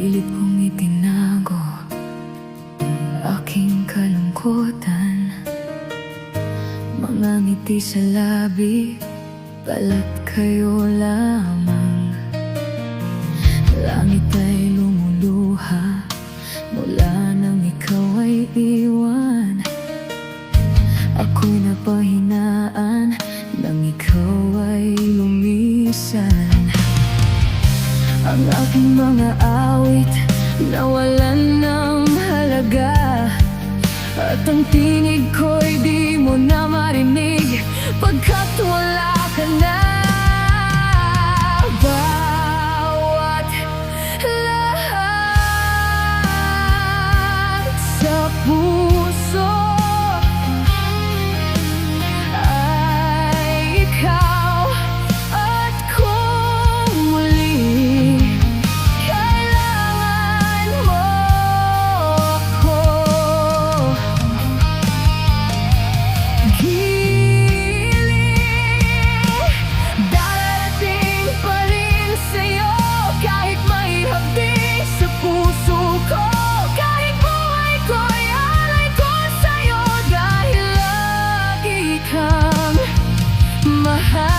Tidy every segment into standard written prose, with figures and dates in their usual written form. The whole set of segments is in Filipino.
Pilit kong itinago ang aking kalungkutan. Mga ngiti sa labi, balat kayo lamang. Langit ay lumuluha mula nang ikaw ay iwan. Ako'y napahinaan nang ikaw ay lumisan. Ang aking mga awit nawalan ng halaga, at ang tinig ko'y di mo na marinig pagkat wala ka na. Bawat lahat sa puso ay ikaw, at kung muli kailangan mo ako, darating pa rin sa'yo kahit may hapdi sa puso ko. Kahit buhay ko'y alay ko sa'yo dahil lagi kang mahal.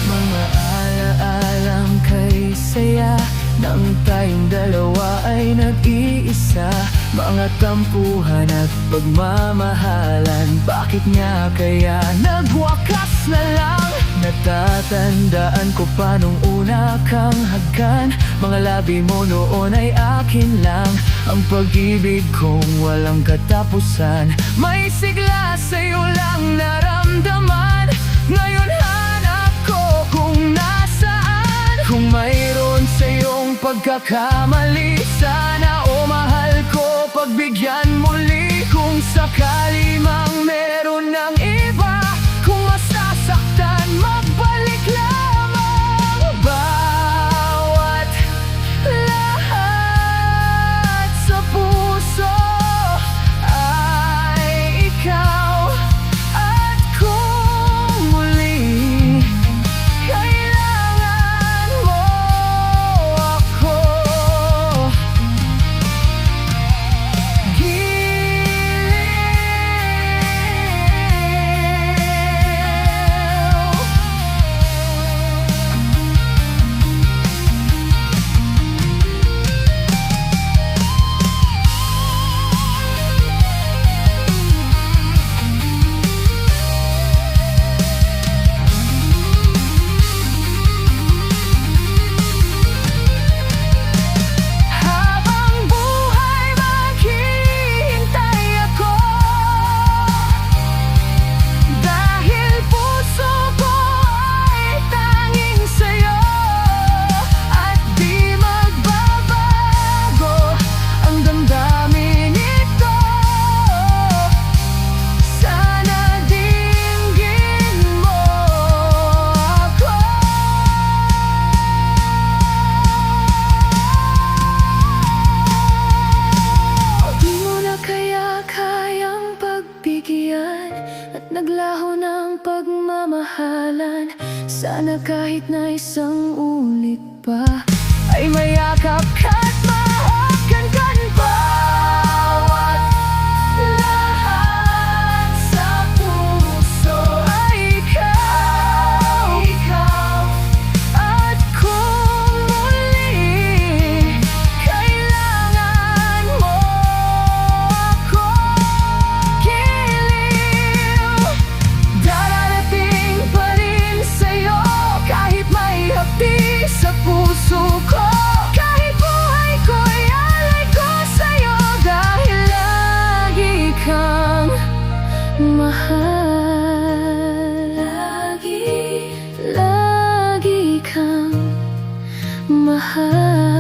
Mga alaalang kay saya nang tayong dalawa ay nag-iisa. Mga tampuhan at pagmamahalan, bakit nga kaya nagwakas na lang? Natatandaan ko pa nung una kang hagkan. Mga labi mo noon ay akin lang. Ang pag-ibig kong walang katapusan, may sigla sa'yo lang naramdaman. Ngayon hanap ko kung nasaan. Kung mayroon sa'yong pagkakamali, sana o mahal ko pagbigyan muli. Kung sakali mang meron ng iba, kung masasaktan, magbalik lamang. Bawat lahat sa puso ay ikaw, at kung muli kailangan mo ako, at naglaho ng pagmamahalan. Sana kahit na isang ulit pa ay mayakap ka't mahawakan ka pa. Bawat lahat sa puso ay ikaw, at kung muli kailangan mo ako, darating pa rin sa'yo kahit may hapdi sa puso ko. Kahit buhay ko'y alay ko sa'yo dahil lagi kang mahal. Lagi kang mahal.